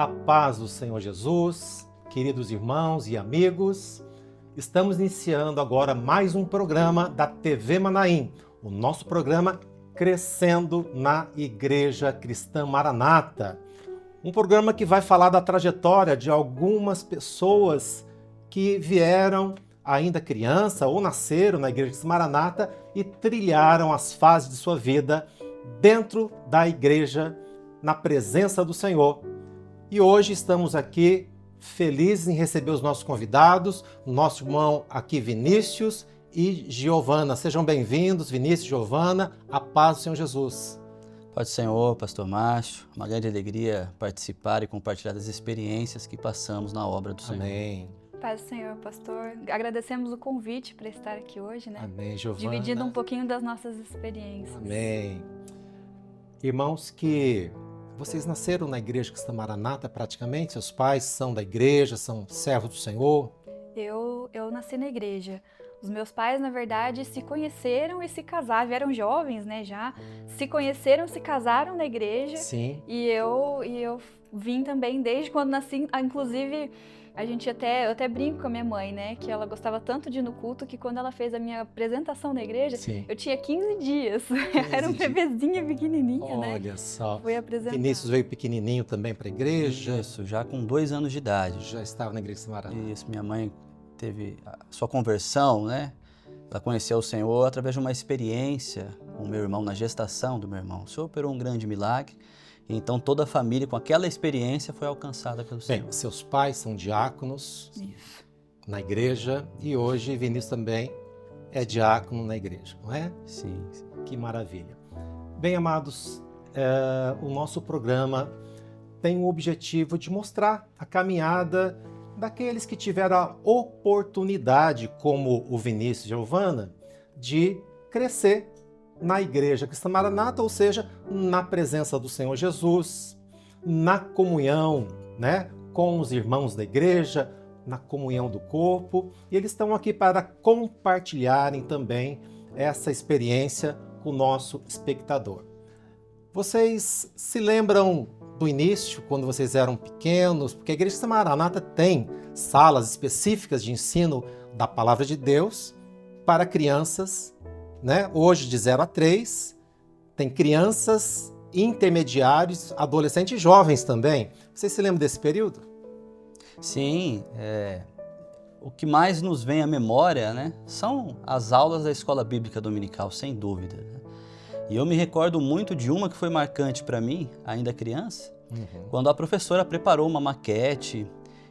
A paz do Senhor Jesus, queridos irmãos e amigos, estamos iniciando agora mais um programa da TV Manaim, o nosso programa Crescendo na Igreja Cristã Maranata. Um programa que vai falar da trajetória de algumas pessoas que vieram ainda criança ou nasceram na Igreja Cristã Maranata e trilharam as fases de sua vida dentro da igreja, na presença do Senhor. E hoje estamos aqui felizes em receber os nossos convidados, o nosso irmão aqui Vinícius e Giovana. Sejam bem-vindos, Vinícius e Giovana, a paz do Senhor Jesus. Paz do Senhor, pastor Márcio, uma grande alegria participar e compartilhar das experiências que passamos na obra do Senhor. Amém. Paz do Senhor, pastor. Agradecemos o convite para estar aqui hoje, né? Amém, Giovana. Dividindo um pouquinho das nossas experiências. Amém. Irmãos, que vocês nasceram na Igreja Cristã Maranata praticamente? Seus pais são da igreja, são servos do Senhor? Eu nasci na igreja. Os meus pais, na verdade, se conheceram e se casaram, eram jovens, né, já. Se conheceram, se casaram na igreja. Sim. E eu vim também desde quando nasci, inclusive... Eu até brinco com a minha mãe, né? Que ela gostava tanto de ir no culto que quando ela fez a minha apresentação na igreja, Sim. eu tinha 15 dias. Era um bebezinha pequenininha, né? Olha só. Fui apresentar. Vinícius veio pequenininho também para a igreja? Isso, já com 2 anos de idade. Já estava na Igreja Cristã Maranata. Isso, minha mãe teve a sua conversão, né? Ela conheceu o Senhor através de uma experiência com o meu irmão, na gestação do meu irmão. O Senhor operou um grande milagre. Então toda a família com aquela experiência foi alcançada pelo Senhor. Bem, seus pais são diáconos Isso. na igreja e hoje Vinícius também é diácono na igreja, não é? Sim. Que maravilha. Bem, amados, o nosso programa tem o objetivo de mostrar a caminhada daqueles que tiveram a oportunidade, como o Vinícius e Giovana, de crescer na Igreja Cristã Maranata, ou seja, na presença do Senhor Jesus, na comunhão, né, com os irmãos da igreja, na comunhão do corpo, e eles estão aqui para compartilharem também essa experiência com o nosso espectador. Vocês se lembram do início, quando vocês eram pequenos? Porque a Igreja Cristã Maranata tem salas específicas de ensino da Palavra de Deus para crianças, né? Hoje de 0 a 3, tem crianças, intermediários, adolescentes e jovens também. Vocês se lembram desse período? Sim, o que mais nos vem à memória, né, são as aulas da escola bíblica dominical, sem dúvida. Né? E eu me recordo muito de uma que foi marcante para mim, ainda criança, quando a professora preparou uma maquete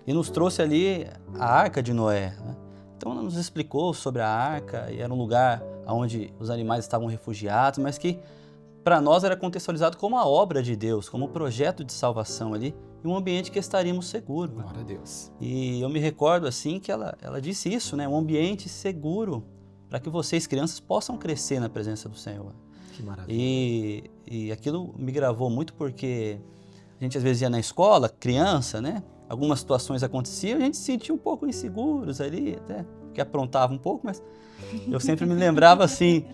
e nos trouxe ali a Arca de Noé. Né? Então ela nos explicou sobre a arca, e era um lugar onde os animais estavam refugiados, mas que para nós era contextualizado como a obra de Deus, como um projeto de salvação ali, e um ambiente que estaríamos seguros. Glória a Deus. E eu me recordo assim que ela disse isso, né? Um ambiente seguro para que vocês, crianças, possam crescer na presença do Senhor. Que maravilha. E aquilo me gravou muito porque a gente às vezes ia na escola, criança, né? Algumas situações aconteciam e a gente se sentia um pouco inseguros ali, até que aprontava um pouco, mas eu sempre me lembrava assim,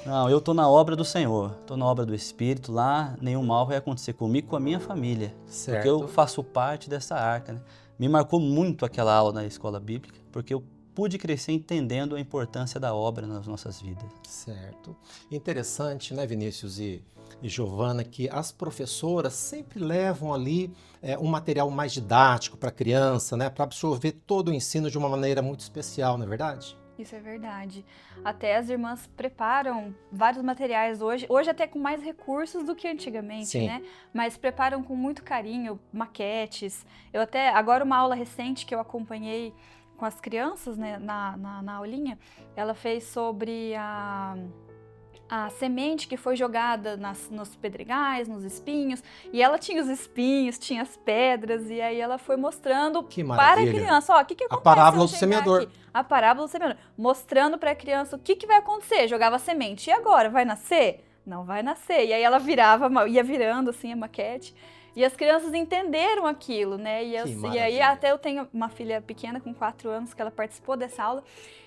não, eu estou na obra do Senhor, estou na obra do Espírito, lá nenhum mal vai acontecer comigo, com a minha família, Certo. porque eu faço parte dessa arca. Né? Me marcou muito aquela aula na escola bíblica, porque eu pude crescer entendendo a importância da obra nas nossas vidas. Certo. Interessante, né, Vinícius e Giovana, que as professoras sempre levam ali um material mais didático para a criança, né, para absorver todo o ensino de uma maneira muito especial, não é verdade? Isso é verdade. Até as irmãs preparam vários materiais hoje até com mais recursos do que antigamente, Sim. né? Mas preparam com muito carinho, maquetes. Agora uma aula recente que eu acompanhei com as crianças, né, na aulinha, ela fez sobre a semente que foi jogada nos pedregais, nos espinhos, e ela tinha os espinhos, tinha as pedras, e aí ela foi mostrando para a criança, ó, o que acontece? A parábola do semeador. A parábola do semeador, mostrando para a criança o que vai acontecer, jogava a semente, e agora, vai nascer? Não vai nascer, e aí ela ia virando assim a maquete, e as crianças entenderam aquilo, né, e aí até eu tenho uma filha pequena com 4 anos que ela participou dessa aula,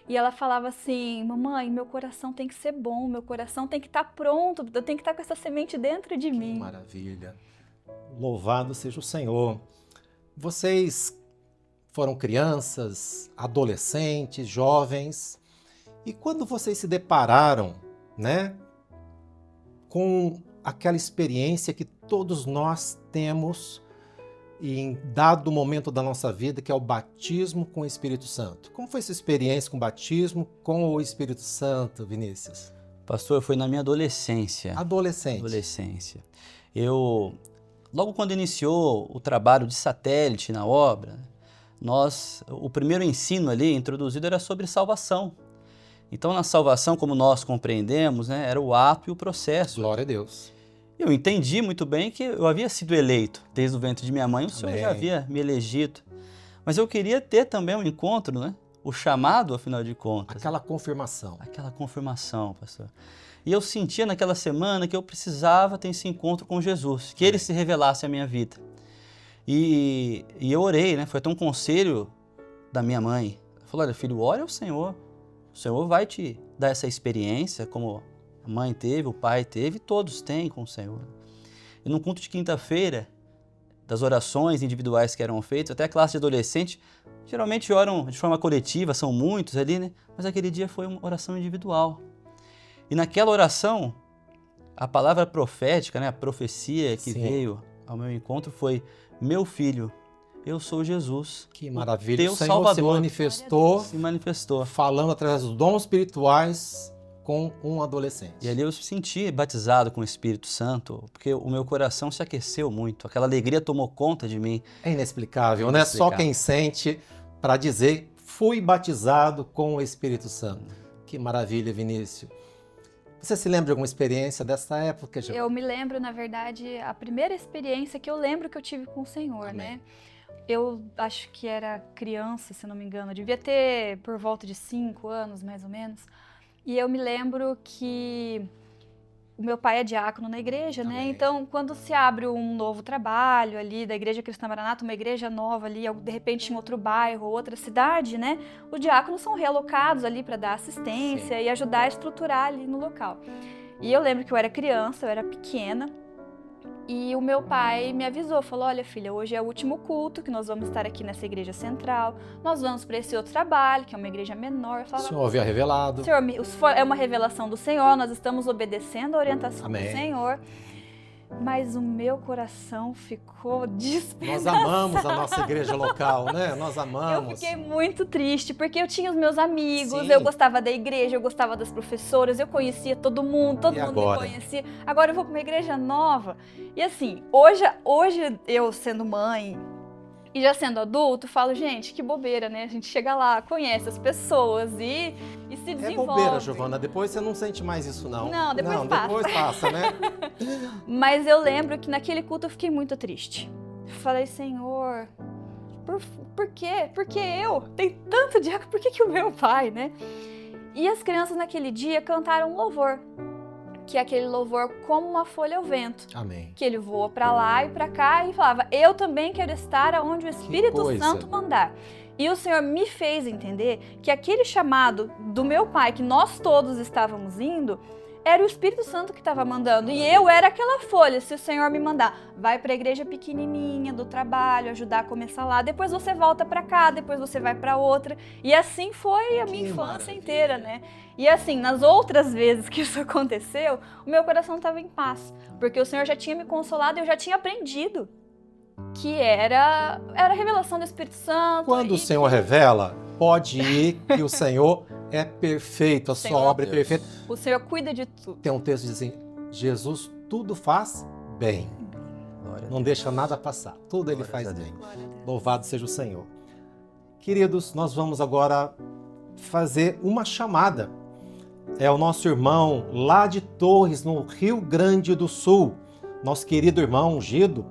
e ela falava assim, mamãe, meu coração tem que ser bom, meu coração tem que estar pronto, eu tenho que estar com essa semente dentro de mim. Maravilha. Louvado seja o Senhor. Vocês foram crianças, adolescentes, jovens, e quando vocês se depararam, né, com aquela experiência que todos nós temos em dado momento da nossa vida, que é o batismo com o Espírito Santo. Como foi essa experiência com o batismo com o Espírito Santo, Vinícius? Pastor, foi na minha adolescência. Adolescência. Logo quando iniciou o trabalho de satélite na obra, o primeiro ensino ali introduzido era sobre salvação. Então, na salvação, como nós compreendemos, né, era o ato e o processo. Glória a Deus. Eu entendi muito bem que eu havia sido eleito desde o ventre de minha mãe, o Senhor Amém. já havia me elegido. Mas eu queria ter também um encontro, né? O chamado, afinal de contas. Aquela confirmação. Aquela confirmação, pastor. E eu sentia naquela semana que eu precisava ter esse encontro com Jesus, que Ele se revelasse à minha vida. E eu orei, né? Foi até um conselho da minha mãe. Ela falou, olha, filho, ore ao Senhor. O Senhor vai te dar essa experiência, como a mãe teve, o pai teve, todos têm com o Senhor. E no culto de quinta-feira, das orações individuais que eram feitas, até a classe de adolescente, geralmente oram de forma coletiva, são muitos ali, né? Mas aquele dia foi uma oração individual. E naquela oração, a palavra profética, né? A profecia que veio ao meu encontro foi, meu filho, eu sou Jesus. Que maravilha. Teu O Senhor Salvador. se Se manifestou. falando através dos dons espirituais com um adolescente. E ali eu me senti batizado com o Espírito Santo, porque o meu coração se aqueceu muito, aquela alegria tomou conta de mim. É inexplicável, né? Só quem sente para dizer, fui batizado com o Espírito Santo. Que maravilha, Vinícius. Você se lembra de alguma experiência dessa época, Giovana? Eu me lembro, na verdade, a primeira experiência que eu lembro que eu tive com o Senhor, Amém. né? Eu acho que era criança, se não me engano, eu devia ter por volta de 5 anos, mais ou menos. E eu me lembro que o meu pai é diácono na igreja, né? Amém. Então, quando se abre um novo trabalho ali da Igreja Cristã Maranata, uma igreja nova ali, de repente em outro bairro, outra cidade, né? Os diáconos são realocados ali para dar assistência e ajudar a estruturar ali no local. E eu lembro que eu era criança, eu era pequena, e o meu pai me avisou, falou, olha filha, hoje é o último culto que nós vamos estar aqui nessa igreja central, nós vamos para esse outro trabalho, que é uma igreja menor. Eu O falava, Senhor havia revelado. Senhor, é uma revelação do Senhor, nós estamos obedecendo a orientação Amém. do Senhor, mas o meu coração ficou desesperado. Nós amamos a nossa igreja local, né? Nós Eu amamos. fiquei muito triste, porque eu tinha os meus amigos, Sim. eu gostava da igreja, eu gostava das professoras, eu conhecia todo mundo E me agora? conhecia. Agora eu vou para uma igreja nova. E assim, hoje eu sendo mãe e já sendo adulto, falo, gente, que bobeira, né? A gente chega lá, conhece as pessoas e se É desenvolve. bobeira, Giovana. Depois você não sente mais isso, não. Não, depois não, passa. depois passa, né? Mas eu lembro que naquele culto eu fiquei muito triste. Falei, Senhor, por quê? Por que eu? Tem tanto diácono, por que o meu pai, né? E as crianças naquele dia cantaram um louvor, que é aquele louvor como uma folha ao vento. Amém. Que ele voa pra lá e pra cá e falava, eu também quero estar aonde o Espírito coisa. Santo mandar. E o Senhor me fez entender que aquele chamado do meu pai, que nós todos estávamos indo, era o Espírito Santo que estava mandando. E eu era aquela folha, se o Senhor me mandar, vai para a igreja pequenininha do trabalho, ajudar a começar lá, depois você volta para cá, depois você vai para outra. E assim foi a minha infância maravilha. inteira, né? E assim, nas outras vezes que isso aconteceu, o meu coração estava em paz, porque o Senhor já tinha me consolado e eu já tinha aprendido que era a revelação do Espírito Santo. Quando o e Senhor revela, pode ir que o Senhor é perfeito, a sua Senhor, obra é perfeita. o Senhor cuida de tudo. Tem um texto que diz assim, Jesus tudo faz bem, Glória a não Deus. deixa nada passar, tudo Ele Glórias faz a Deus. bem. Glória a Deus. Louvado seja o Senhor. Queridos, nós vamos agora fazer uma chamada. É o nosso irmão lá de Torres, no Rio Grande do Sul. Nosso querido irmão ungido,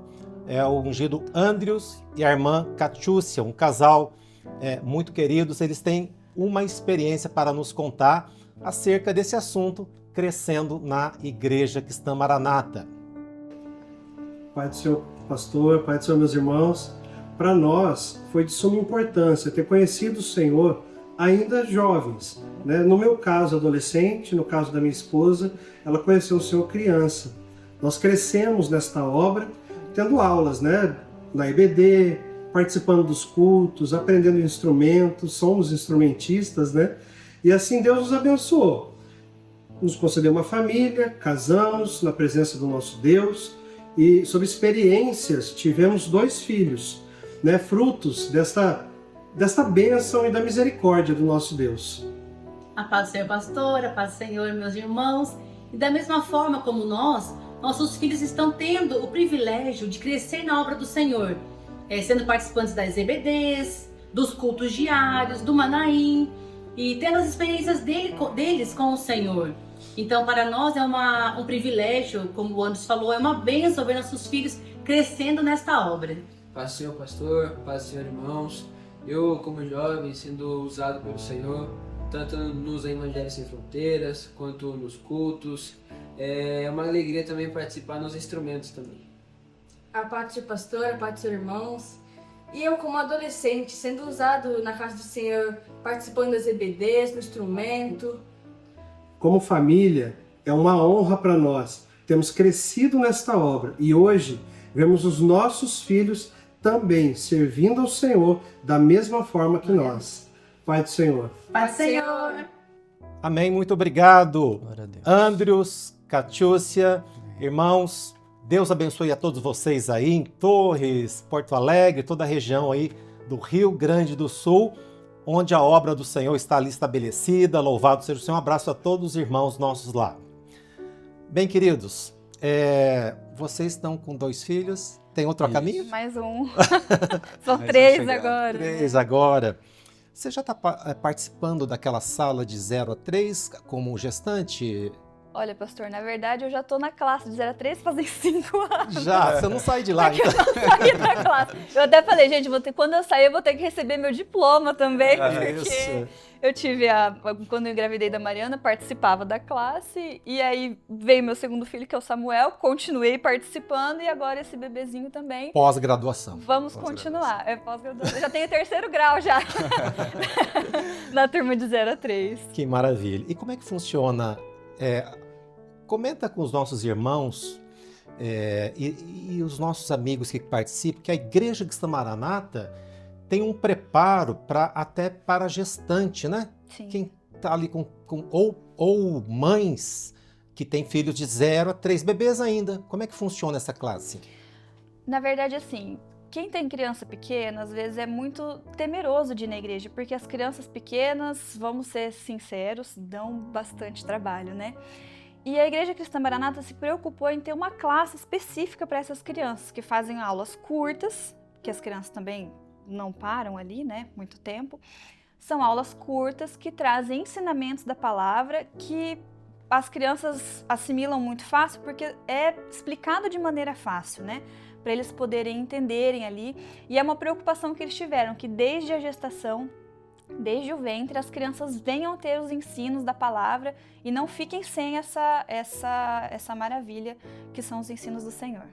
é o ungido Andrius e a irmã Catiúcia, um casal muito queridos. Eles têm uma experiência para nos contar acerca desse assunto, crescendo na Igreja Cristã Maranata. Pai do Senhor pastor, Pai do Senhor meus irmãos, para nós foi de suma importância ter conhecido o Senhor ainda jovens, né? No meu caso adolescente, no caso da minha esposa, ela conheceu o Senhor criança. Nós crescemos nesta obra tendo aulas, né, na EBD, participando dos cultos, aprendendo instrumentos, somos instrumentistas, né? E assim Deus nos abençoou. Nos concedeu uma família, casamos na presença do nosso Deus e, sob experiências, tivemos 2 filhos, né? Frutos desta bênção e da misericórdia do nosso Deus. A paz do Senhor, pastor, a paz do Senhor, meus irmãos. E da mesma forma como nós, nossos filhos estão tendo o privilégio de crescer na obra do Senhor, sendo participantes das EBDs, dos cultos diários, do Manaim, e tendo as experiências deles com o Senhor. Então, para nós é um privilégio, como o Anderson falou, é uma bênção ver nossos filhos crescendo nesta obra. Paz do Senhor, pastor, paz do Senhor, irmãos. Eu, como jovem, sendo usado pelo Senhor, tanto nos Evangelhos Sem Fronteiras, quanto nos cultos. É uma alegria também participar nos instrumentos também. A parte do pastor, a parte dos irmãos. E eu, como adolescente, sendo usado na casa do Senhor, participando das EBDs, no instrumento. Como família, é uma honra para nós. Temos crescido nesta obra e hoje vemos os nossos filhos também servindo ao Senhor da mesma forma que nós. Pai do Senhor. Pai do Senhor. Amém, muito obrigado. Glória a Deus. Andrews, Catiúcia, irmãos, Deus abençoe a todos vocês aí em Torres, Porto Alegre, toda a região aí do Rio Grande do Sul, onde a obra do Senhor está ali estabelecida. Louvado seja o Senhor. Um abraço a todos os irmãos nossos lá. Bem, queridos, vocês estão com 2 filhos, tem outro a caminho? Mais um. São Mais um 3 chegado. agora. 3 agora. Você já está participando daquela sala de 0 a 3 como gestante? Olha, pastor, na verdade eu já tô na classe de 0 a 3 fazem 5 anos. Já, você não sai de lá. Então. Saí da classe. Eu até falei, gente, quando eu sair eu vou ter que receber meu diploma também, porque Isso. eu tive quando eu engravidei da Mariana, participava da classe, e aí veio meu segundo filho, que é o Samuel, continuei participando, e agora esse bebezinho também. Pós-graduação. Vamos continuar. É pós-graduação. Eu já tenho 3º grau já. Na turma de 0 a 3. Que maravilha. E como é que funciona? Comenta com os nossos irmãos e os nossos amigos que participam, que a Igreja Cristã Maranata tem um preparo até para gestante, né? Sim. Quem está ali ou mães que têm filhos de 0 a 3 bebês ainda. Como é que funciona essa classe? Na verdade, assim, quem tem criança pequena, às vezes é muito temeroso de ir na igreja, porque as crianças pequenas, vamos ser sinceros, dão bastante trabalho, né? E a Igreja Cristã Maranata se preocupou em ter uma classe específica para essas crianças, que fazem aulas curtas, que as crianças também não param ali, né, muito tempo. São aulas curtas que trazem ensinamentos da palavra que as crianças assimilam muito fácil, porque é explicado de maneira fácil, né? Para eles poderem entenderem ali. E é uma preocupação que eles tiveram, que desde a gestação, desde o ventre, as crianças venham ter os ensinos da palavra e não fiquem sem essa maravilha que são os ensinos do Senhor.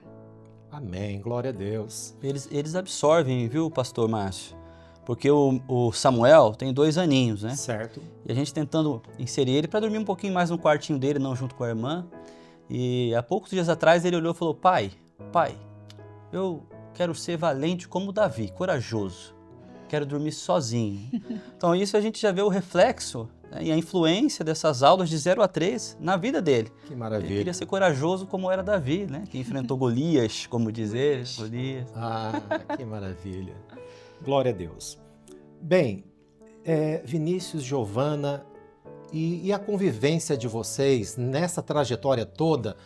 Amém, glória a Deus. Eles absorvem, viu, pastor Márcio? Porque o Samuel tem 2 aninhos, né? Certo. E a gente tentando inserir ele para dormir um pouquinho mais no quartinho dele, não junto com a irmã. E há poucos dias atrás ele olhou e falou: pai, eu quero ser valente como Davi, corajoso. Quero dormir sozinho. Então isso a gente já vê o reflexo, né, e a influência dessas aulas de 0 a 3 na vida dele. Que Ele maravilha. queria ser corajoso como era Davi, né? Que enfrentou Golias, como dizer, Golias. Ah, que maravilha. Glória a Deus. Bem, Vinícius, Giovana, e a convivência de vocês nessa trajetória toda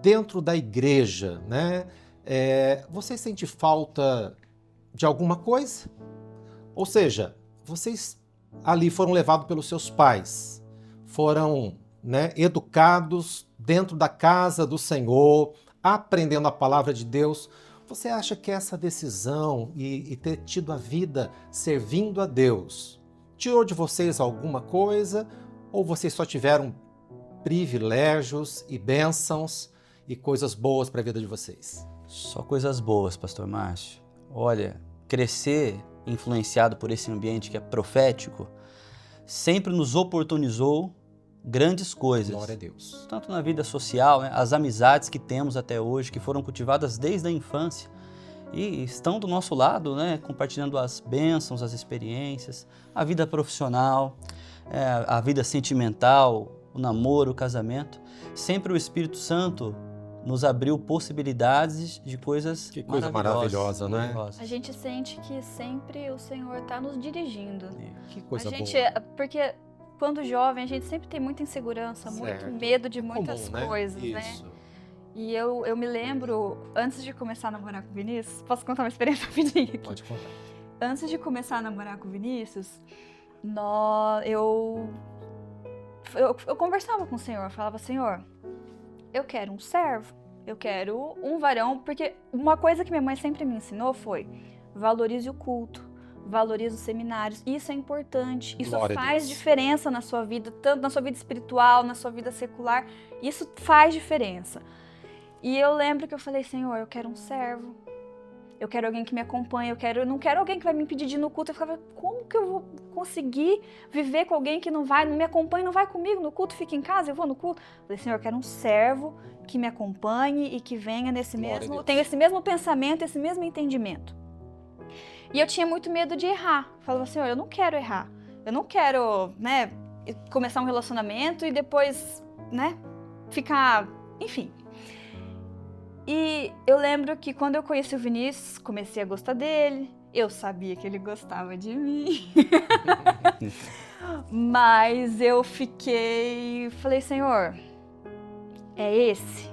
dentro da igreja, né? Vocês sentem falta de alguma coisa? Ou seja, vocês ali foram levados pelos seus pais, foram, né, educados dentro da casa do Senhor, aprendendo a palavra de Deus. Você acha que essa decisão e ter tido a vida servindo a Deus tirou de vocês alguma coisa? Ou vocês só tiveram privilégios e bênçãos e coisas boas para a vida de vocês? Só coisas boas, pastor Márcio. Olha, crescer influenciado por esse ambiente que é profético sempre nos oportunizou grandes coisas. Glória a Deus. Tanto na vida social, né, as amizades que temos até hoje, que foram cultivadas desde a infância e estão do nosso lado, né, compartilhando as bênçãos, as experiências, a vida profissional, a vida sentimental, o namoro, o casamento. Sempre o Espírito Santo nos abriu possibilidades de coisas Que coisa maravilhosa, né? A gente sente que sempre o Senhor está nos dirigindo. Que coisa a gente, boa. porque quando jovem, a gente sempre tem muita insegurança, Certo. muito medo de muitas Comum, né? coisas, né? Isso. E eu me lembro, antes de começar a namorar com o Vinícius, posso contar uma experiência rapidinha aqui? Pode contar. Antes de começar a namorar com o Vinícius, eu conversava com o Senhor, falava, Senhor, eu quero um servo, eu quero um varão, porque uma coisa que minha mãe sempre me ensinou foi, valorize o culto, valorize os seminários, isso é importante, isso Glória a faz Deus. diferença na sua vida, tanto na sua vida espiritual, na sua vida secular, isso faz diferença. E eu lembro que eu falei, Senhor, eu quero um servo, eu quero alguém que me acompanhe, eu não quero alguém que vai me impedir de ir no culto. Eu ficava, como que eu vou conseguir viver com alguém que não me acompanha, não vai comigo no culto, fica em casa, eu vou no culto? Eu falei, Senhor, eu quero um servo que me acompanhe e que venha tenha esse mesmo pensamento, esse mesmo entendimento. E eu tinha muito medo de errar. Eu falava, Senhor, eu não quero errar, eu não quero, né, começar um relacionamento e depois, né, ficar, enfim. E eu lembro que quando eu conheci o Vinícius, comecei a gostar dele, eu sabia que ele gostava de mim. Mas eu falei, Senhor, é esse?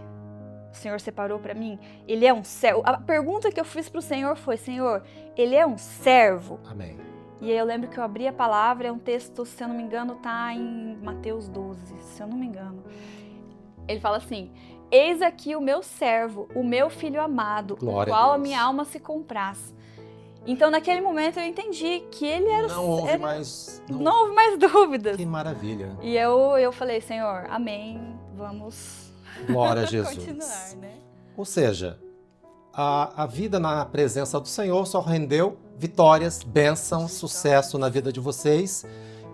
O Senhor separou para mim? Ele é um servo? A pergunta que eu fiz pro Senhor foi, Senhor, ele é um servo? Amém. E aí eu lembro que eu abri a palavra, é um texto, se eu não me engano, tá em Mateus 12, se eu não me engano. Ele fala assim, eis aqui o meu servo, o meu filho amado, Glória o qual a a Deus. minha alma se compraz. Então, naquele momento, eu entendi que ele era... Não houve mais... Não houve mais dúvidas. Que maravilha. E eu falei, Senhor, amém, vamos Glória a Jesus. continuar, né? Ou seja, a vida na presença do Senhor só rendeu vitórias, bênçãos, sucesso na vida de vocês.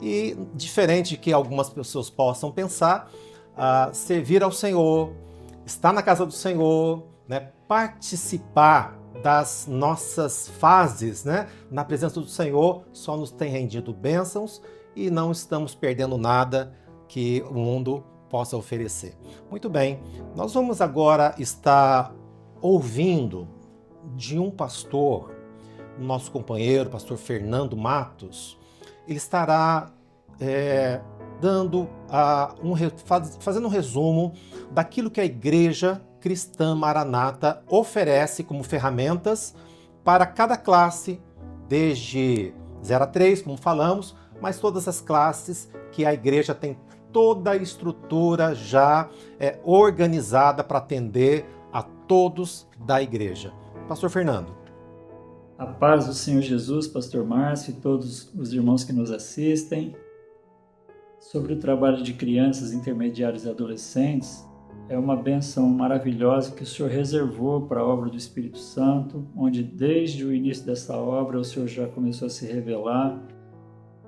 E diferente que algumas pessoas possam pensar, servir ao Senhor, estar na casa do Senhor, né, participar das nossas fases, né, na presença do Senhor, só nos tem rendido bênçãos e não estamos perdendo nada que o mundo possa oferecer. Muito bem, nós vamos agora estar ouvindo de um pastor, nosso companheiro, pastor Fernando Matos. Ele estará fazendo um resumo daquilo que a Igreja Cristã Maranata oferece como ferramentas para cada classe, desde 0 a 3, como falamos, mas todas as classes que a igreja tem toda a estrutura já organizada para atender a todos da igreja. Pastor Fernando. A paz do Senhor Jesus, Pastor Márcio e todos os irmãos que nos assistem. Sobre o trabalho de crianças, intermediários e adolescentes, é uma bênção maravilhosa que o Senhor reservou para a obra do Espírito Santo, onde desde o início dessa obra o Senhor já começou a se revelar,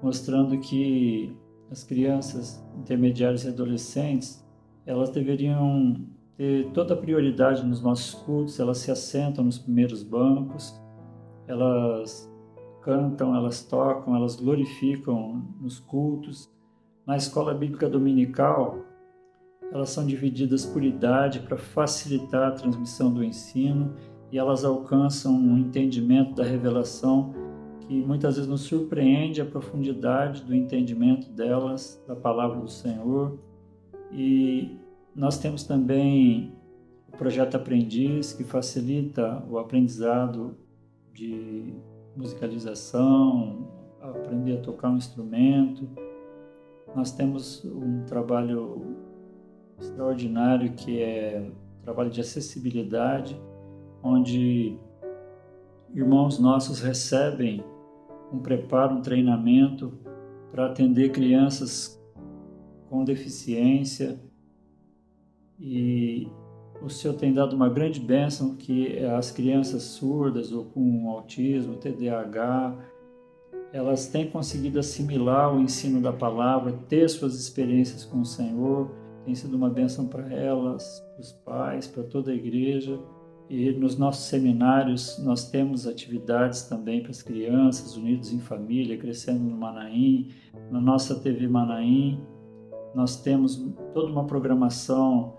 mostrando que as crianças, intermediários e adolescentes, elas deveriam ter toda a prioridade nos nossos cultos, elas se assentam nos primeiros bancos, elas cantam, elas tocam, elas glorificam nos cultos. Na escola bíblica dominical, elas são divididas por idade para facilitar a transmissão do ensino e elas alcançam um entendimento da revelação que muitas vezes nos surpreende a profundidade do entendimento delas, da palavra do Senhor. E nós temos também o projeto Aprendiz, que facilita o aprendizado de musicalização, aprender a tocar um instrumento. Nós temos um trabalho extraordinário que é o trabalho de acessibilidade, onde irmãos nossos recebem um preparo, um treinamento para atender crianças com deficiência, e o Senhor tem dado uma grande bênção que as crianças surdas ou com autismo, TDAH, elas têm conseguido assimilar o ensino da palavra, ter suas experiências com o Senhor. Tem sido uma bênção para elas, para os pais, para toda a igreja. E nos nossos seminários nós temos atividades também para as crianças, unidos em família, crescendo no Manaim. Na nossa TV Manaim, nós temos toda uma programação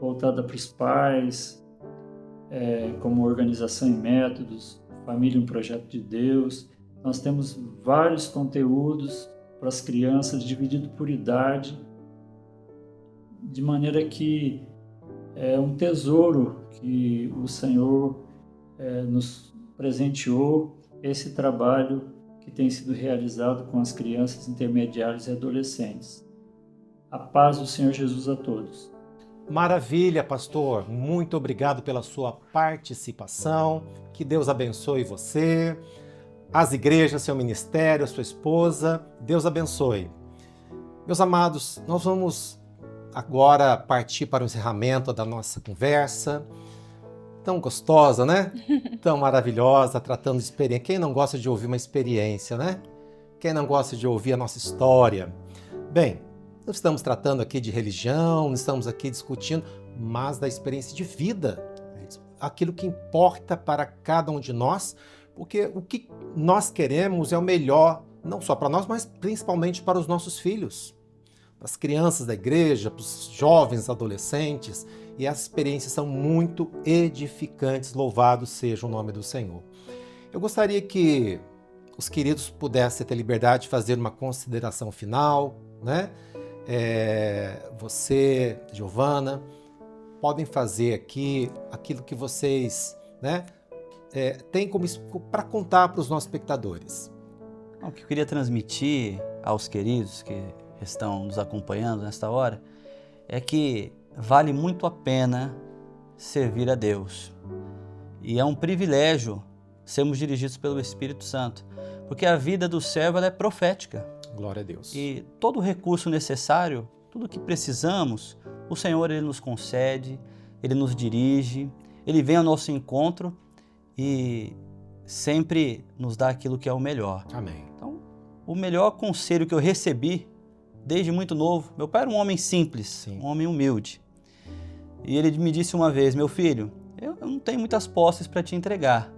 voltada para os pais, como organização e métodos, família um projeto de Deus. Nós temos vários conteúdos para as crianças, dividido por idade, de maneira que é um tesouro que o Senhor nos presenteou, esse trabalho que tem sido realizado com as crianças, intermediários e adolescentes. A paz do Senhor Jesus a todos. Maravilha, pastor. Muito obrigado pela sua participação. Que Deus abençoe você, as igrejas, seu ministério, a sua esposa. Deus abençoe. Meus amados, nós vamos agora partir para o encerramento da nossa conversa. Tão gostosa, né? Tão maravilhosa, tratando de experiência. Quem não gosta de ouvir uma experiência, né? Quem não gosta de ouvir a nossa história? Bem, não estamos tratando aqui de religião, não estamos aqui discutindo, mas da experiência de vida. Aquilo que importa para cada um de nós, porque o que nós queremos é o melhor, não só para nós, mas principalmente para os nossos filhos, para as crianças da igreja, para os jovens, adolescentes, e as experiências são muito edificantes, louvado seja o nome do Senhor. Eu gostaria que os queridos pudessem ter liberdade de fazer uma consideração final, né? Você, Giovana, podem fazer aqui aquilo que vocês, né, têm como para contar para os nossos espectadores. O que eu queria transmitir aos queridos que estão nos acompanhando nesta hora é que vale muito a pena servir a Deus. E é um privilégio sermos dirigidos pelo Espírito Santo, porque a vida do servo ela é profética. Glória a Deus. E todo o recurso necessário, tudo o que precisamos, o Senhor ele nos concede, Ele nos dirige, Ele vem ao nosso encontro e sempre nos dá aquilo que é o melhor. Amém. Então, o melhor conselho que eu recebi desde muito novo, meu pai era um homem simples, Sim. Um homem humilde. E ele me disse uma vez, meu filho, eu não tenho muitas posses para te entregar,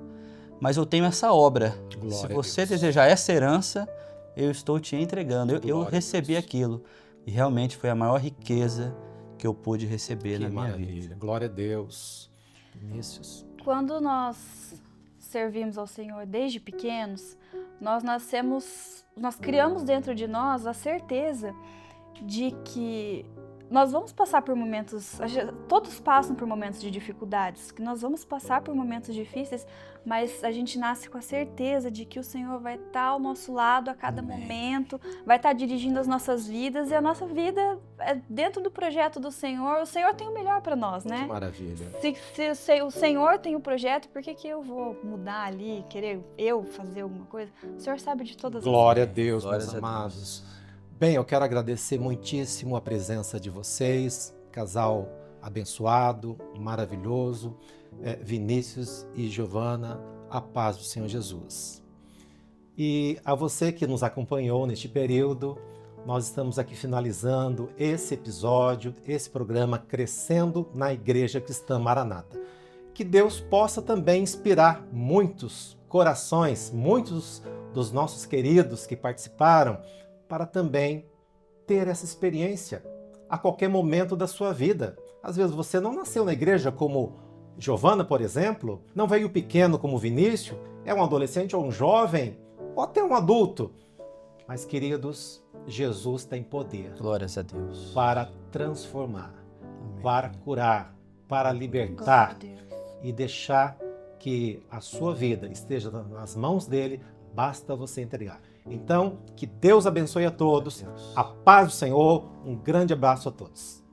mas eu tenho essa obra. Glória Se a você Deus. desejar essa herança, eu estou te entregando. Eu Glória a recebi Deus. aquilo. E realmente foi a maior riqueza que eu pude receber Que na minha maravilha. vida. Glória a Deus. Vinícius. Quando nós servimos ao Senhor desde pequenos, nós criamos dentro de nós a certeza de que nós vamos passar por momentos, todos passam por momentos de dificuldades, que nós vamos passar por momentos difíceis, mas a gente nasce com a certeza de que o Senhor vai estar ao nosso lado a cada Amém. momento, vai estar dirigindo as nossas vidas, e a nossa vida é dentro do projeto do Senhor. O Senhor tem o melhor para nós, né? Que maravilha. Se o Senhor tem o projeto, por que eu vou mudar ali, querer eu fazer alguma coisa? O Senhor sabe de todas as Glória a coisas. Deus, Glórias meus a Deus. amados. Bem, eu quero agradecer muitíssimo a presença de vocês, casal abençoado, maravilhoso, Vinícius e Giovana, a paz do Senhor Jesus. E a você que nos acompanhou neste período, nós estamos aqui finalizando esse episódio, esse programa Crescendo na Igreja Cristã Maranata. Que Deus possa também inspirar muitos corações, muitos dos nossos queridos que participaram, para também ter essa experiência a qualquer momento da sua vida. Às vezes você não nasceu na igreja como Giovana, por exemplo, não veio pequeno como Vinícius, é um adolescente ou um jovem, ou até um adulto. Mas, queridos, Jesus tem poder Glórias a Deus. para transformar, Amém. para curar, para Glória a libertar Deus. e deixar que a sua vida esteja nas mãos dele, basta você entregar. Então, que Deus abençoe a todos, Deus. a paz do Senhor, um grande abraço a todos.